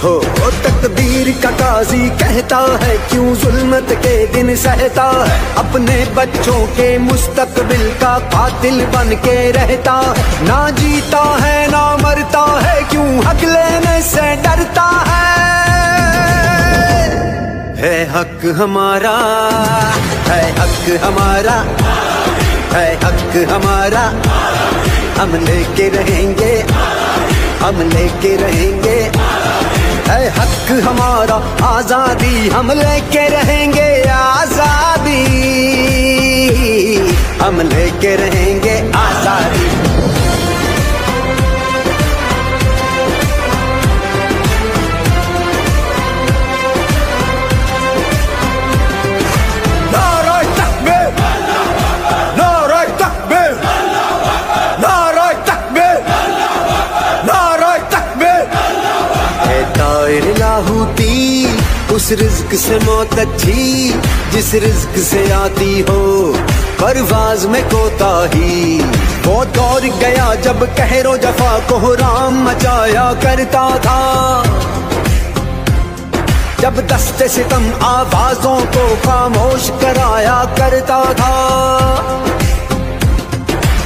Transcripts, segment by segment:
हो तकदीर का काजी कहता है क्यों जुल्मत के दिन सहता है, अपने बच्चों के मुस्तकबिल का कातिल बन के रहता है, ना जीता है ना मरता है क्यों हक लेने से डरता है हक हमारा, है हक हमारा, है हक हमारा, हम लेके रहेंगे, हम लेके रहेंगे, है हक हमारा आजादी, हम लेके रहेंगे आजादी, हम लेके रहेंगे आजादी। उस रिज्क से मौत अच्छी जिस रिज्क से आती हो परवाज में कोताही, वो दौर गया जब कहरो जफा को राम मचाया करता था, जब दस्ते सितम आवाजों को खामोश कराया करता था,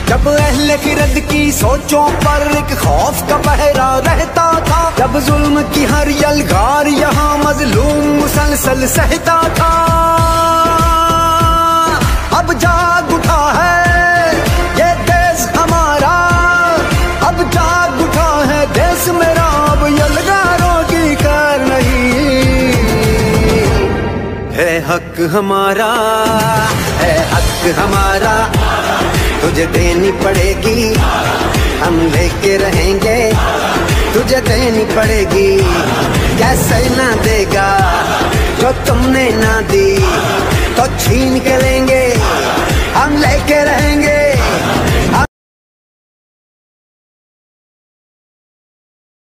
जब अहले खिरद की सोचों पर एक खौफ का पहरा रहता था, जब जुल्म की हर यलगार यहाँ मजलूम मुसलसल सहता था। अब जाग उठा है ये देश हमारा, अब जाग उठा है देश मेरा, अब यलगारों की कार नहीं, है हक हमारा, है हक हमारा, तुझे देनी पड़ेगी, हम लेके रहेंगे, तुझे देनी पड़ेगी, कैसे ना देगा जो तुमने ना दी, तो छीन के लेंगे, हम लेके रहेंगे।